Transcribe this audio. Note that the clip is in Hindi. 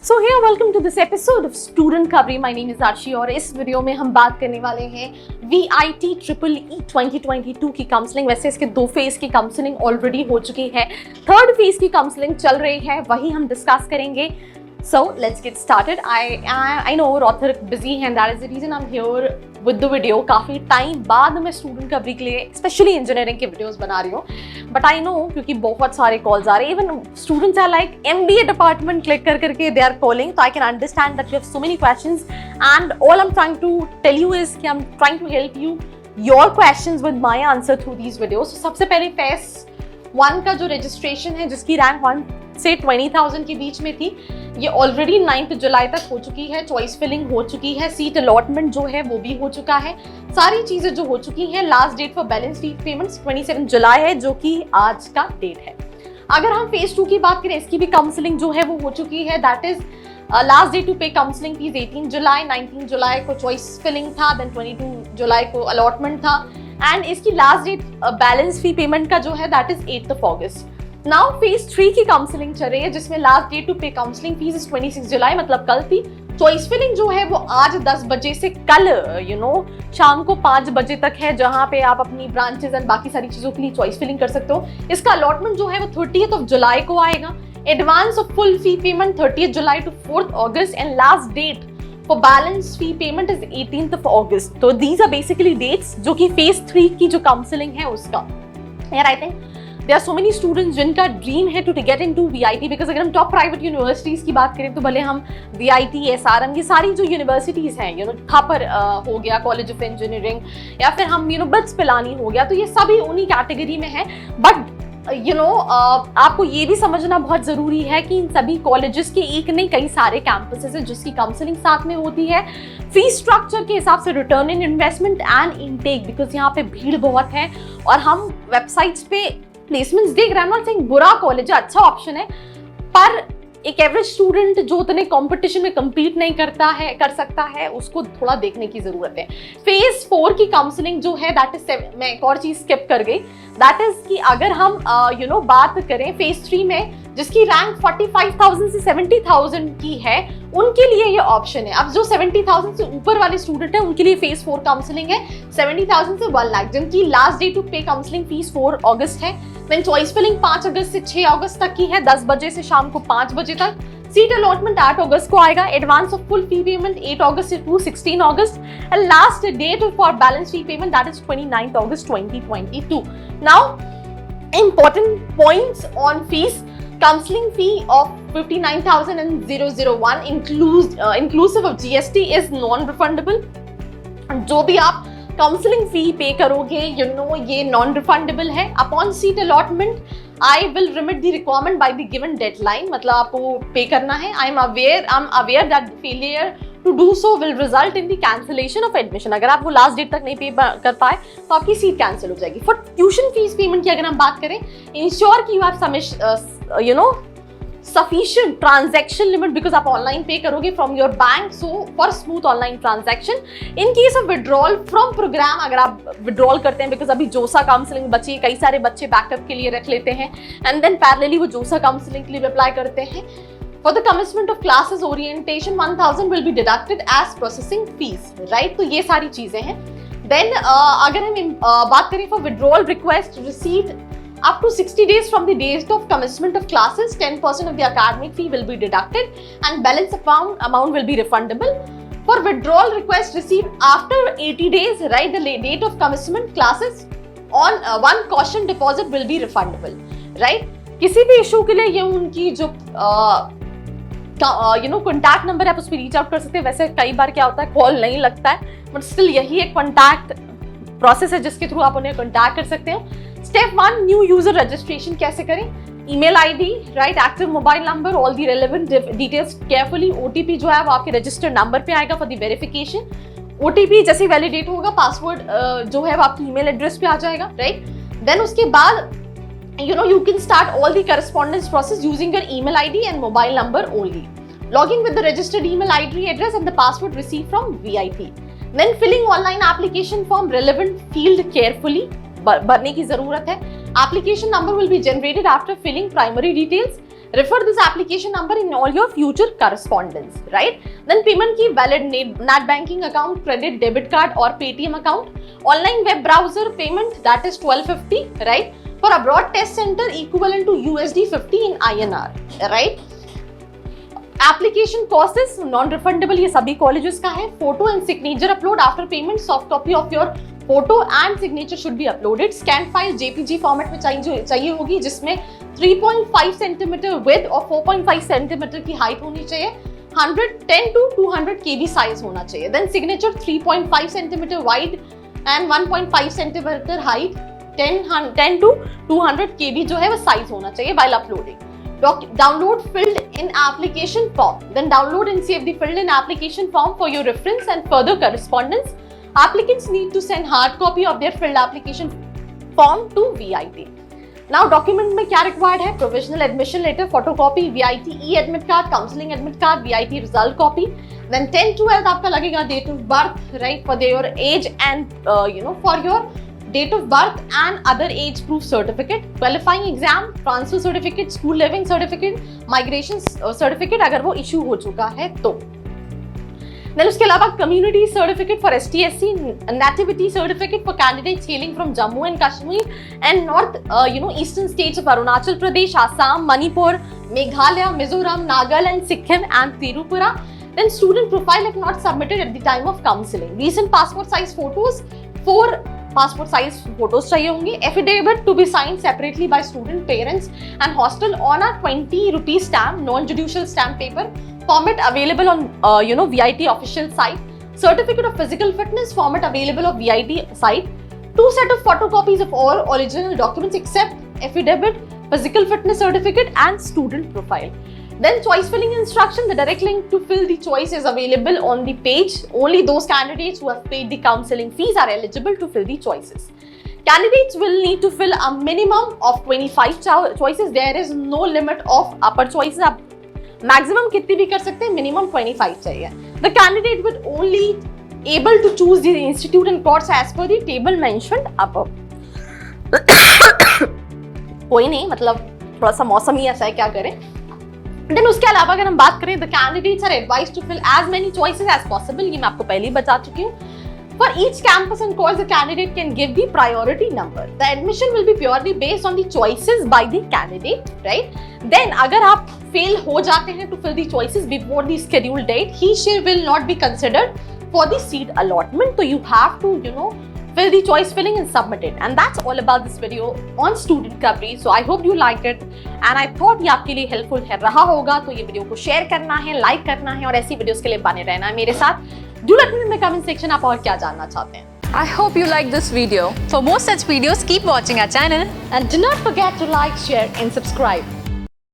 So here, welcome to this episode of Student Khabri. My name is Arshi और इस वीडियो में हम बात करने वाले हैं VIT EEE 2022 की काउंसलिंग। वैसे इसके 2 फेज की काउंसलिंग ऑलरेडी हो चुकी है, 3rd फेज की काउंसलिंग चल रही है, वही हम डिस्कस करेंगे। So let's get started. I know author busy है and that is the reason I'm here with the video. काफ़ी टाइम बाद मैं स्टूडेंट कवरी के लिए स्पेशली इंजीनियरिंग के वीडियोस बना रही हूँ, बट आई नो क्योंकि बहुत सारे कॉल्स आ रहे हैं, even students are like MBA department click करके दे आर कॉलिंग, तो I can understand that you have so many questions and all I am trying to tell you is कि I am trying to help you your questions with my answer through these videos. सबसे पहले फेज 1 का जो रजिस्ट्रेशन है, जिसकी रैंक 1 से 20,000 के बीच में थी, ये ऑलरेडी 9 जुलाई तक हो चुकी है। चॉइस फिलिंग हो चुकी है, सीट अलॉटमेंट जो है वो भी हो चुका है, सारी चीजें जो हो चुकी हैं। Last date for balance fee payments 27 जुलाई है, जो कि आज का डेट है। अगर हम फेज 2 की बात करें, इसकी भी काउंसलिंग जो है वो हो चुकी है। That is last date to pay counselling fees 18 जुलाई, 19 जुलाई को चॉइस फिलिंग था, देन 22 जुलाई को अलॉटमेंट था एंड इसकी last date balance fee payment का जो है दैट इज 8 अगस्त। नाउ फेज 3 की काउंसलिंग चल रही है, जिसमें last date to pay counselling fees is 26 जुलाई, मतलब कल थी। चॉइस फिलिंग जो है वो आज 10 बजे से कल शाम को 5 बजे तक है, जहां पे आप अपनी ब्रांचेस एंड बाकी सारी चीजों के लिए चॉइस फिलिंग कर सकते हो। इसका अलॉटमेंट जो है वो 30 जुलाई को आएगा। Advance of full fee payment 30 जुलाई टू 4 अगस्त and last date for balance fee payment is 18 अगस्त। तो दीज आर बेसिकली डेट्स जो कि फेज 3 की जो काउंसलिंग है उसका। यार I think there are so many students जिनका ड्रीम है to get into VIT, because अगर हम टॉप प्राइवेट यूनिवर्सिटीज की बात करें तो भले हम VIT, SRM, ये सारी जो यूनिवर्सिटीज हैं, थापर हो गया, कॉलेज ऑफ इंजीनियरिंग, या फिर हम BITS पिलानी हो गया, तो ये सभी उन्हीं कैटेगरी में है। बट आपको ये भी समझना बहुत जरूरी है कि इन सभी कॉलेजेस के एक नहीं कई सारे कैंपसेस हैं जिसकी काउंसलिंग साथ में होती है। फीस स्ट्रक्चर के हिसाब से return in investment and intake, because यहाँ पे भीड़ बहुत है और हम वेबसाइट्स पे प्लेसमेंट्स देख रहे हैं। नॉट सेइंग बुरा कॉलेज है, अच्छा ऑप्शन है, पर एक एवरेज स्टूडेंट जो उतने कंपटीशन में compete नहीं कर सकता है, उसको थोड़ा देखने की जरूरत है। फेज 4 की काउंसलिंग जो है दैट इज, मैं एक और चीज स्किप कर गई, दैट इज कि अगर हम बात करें फेज 3 में, जिसकी रैंक 45,000 से 70,000 की है, उनके लिए ये ऑप्शन है। अब जो 70,000 से ऊपर वाले स्टूडेंट है उनके लिए फेज 4 काउंसलिंग है। 70,000 से 1 लाख, जिनकी last date to pay counselling fees 4 अगस्त है। देन चॉइस फिलिंग 5 अगस्त से 6 अगस्त तक की है, 10 बजे से शाम को 5 बजे तक। सीट अलॉटमेंट 8 अगस्त को आएगा। Advance of full fee payment 8 August से 16 August and last date for balance fee payment that is 29 August 2022। Now important points on fees. Counseling fee of 59,001 inclusive of GST is non-refundable. जो भी आप काउंसलिंग फी पे करोगे ये नॉन रिफंडेबल है। Upon seat allotment I will remit the requirement by the given deadline, मतलब आपको पे करना है। I am aware that failure to do so will result in the cancellation of admission. अगर आप वो लास्ट डेट तक नहीं पे कर पाए तो आपकी सीट कैंसिल हो जाएगी। फॉर ट्यूशन फीस पेमेंट की अगर हम बात करें, इंश्योर कि you have sufficient transaction limit, because आप ऑनलाइन पे करोगे from your bank, so for smooth online transaction. In case of withdrawal from programme, अगर आप विड्रॉल करते हैं, बिकॉज अभी जोसा काउंसलिंग बची, कई सारे बच्चे बैकअप के लिए रख लेते हैं एंड देन पैरेलली वो जोसा काउंसलिंग के लिए अप्लाई करते हैं। For the commitment of classes orientation 1,000 will be deducted as processing fees, right. तो ये सारी चीजें हैं। देन अगर हम बात करें for withdrawal request received up to 60 days from the date of commencement of classes, 10% of the academic fee will be deducted and balance amount will be refundable. For withdrawal request received after 80 days, right, the date of commencement classes, on one caution deposit will be refundable, right. किसी भी इशू के लिए ये उनकी जो कॉन्टैक्ट नंबर है, आप उस पर रीच आउट कर सकते हैं। वैसे कई बार क्या होता है कॉल नहीं लगता है, बट स्टिल यही एक कॉन्टैक्ट प्रोसेस है जिसके थ्रू आप उन्हें कॉन्टैक्ट कर सकते हो। स्टेप 1, न्यू यूजर रजिस्ट्रेशन कैसे करें। Email ID, right, active mobile number, all the relevant details carefully. OTP जो है वो आपके रजिस्टर्ड नंबर पे आएगा फॉर द वेरिफिकेशन। ओटीपी जैसे वैलिडेट होगा, पासवर्ड जो है वो आपकी ईमेल एड्रेस पे आ जाएगा, राइट। देन उसके बाद you can start all the correspondence process using your email ID and mobile number only. Logging with the registered email ID address and the password received from VIT. Then filling online application form, relevant field carefully भरने की जरूरत है। Application number will be generated after filling primary details refer this application number in all your future correspondence, right? Then payment की valid net banking account, credit, debit card or Paytm account, online web browser payment that is 1250, right? For abroad test center equivalent to USD 50 in INR, right? Application cost is non-refundable, ये सभी colleges का है. Photo and signature upload after payment. Soft copy of your photo and signature should be uploaded. Scan file JPG format में चाहिए होगी, जिसमें 3.5 cm width और 4.5 cm की height होनी चाहिए. 110 to 200 KB size होना चाहिए. Then signature 3.5 cm wide and 1.5 cm height. 10 to 200 KB जो है वो size होना चाहिए while uploading. Download filled in application form. Then download and save the filled in application form for your reference and further correspondence. Applicants need to send hard copy of their filled application form to VIT. Now document में क्या required है? Provisional admission letter, photocopy, VIT e-admit card, counseling admit card, VIT result copy. Then 10-12 आपका लगेगा date of birth, right? For your age and for your date of birth and other age proof certificate, qualifying exam, transfer certificate, school living certificate, migration certificate अगर वो issue हो चुका है तो. Then उसके अलावा community certificate for ST/SC, nativity certificate for candidates hailing from Jammu and Kashmir and north eastern states of Arunachal Pradesh, Assam, Manipur, Meghalaya, Mizoram, Nagaland, Sikkim and Tripura. Then student profile if not submitted at the time of counseling. Recent passport size photos, 4 passport size photos चाहिए होंगे. Affidavit to be signed separately by student parents and hostel on a 20 rupee stamp, non-judicial stamp paper. Format available on VIT official site. Certificate of physical fitness format available on VIT site. 2 set of photocopies of all original documents except affidavit, physical fitness certificate and student profile. Then choice filling instruction, the direct link to fill the choice is available on the page. Only those candidates who have paid the counseling fees are eligible to fill the choices. Candidates will need to fill a minimum of 25 choices. There is no limit of upper choices. आप maximum कितनी भी कर सकते हैं, minimum 25 चाहिए. The candidate would only able to choose the institute and course as per the table mentioned above. कोई नहीं, मतलब थोड़ा सा मौसम ही ऐसा है, क्या करें. Then उसके अलावा अगर हम बात करें, the candidates are advised to fill as many choices as possible. ये मैं आपको पहले ही बता चुकी हूँ. For each campus and course, the candidate can give the priority number. The admission will be purely based on the choices by the candidate, right? Then अगर आप fail हो जाते हैं to fill the choices before the scheduled date, she will not be considered for the seat allotment. So you have to, fill the choice filling and submit it. And that's all about this video on student recovery. So I hope you liked it and I thought ये आपके लिए helpful रहा होगा. तो ये वीडियो को शेयर करना है, लाइक करना है और ऐसी वीडियोस के लिए बने रहना है मेरे साथ. Do let me know in the comment section आप और क्या जानना चाहते हैं. I hope you liked this video. For more such videos, keep watching our channel. And do not forget to like, share and subscribe.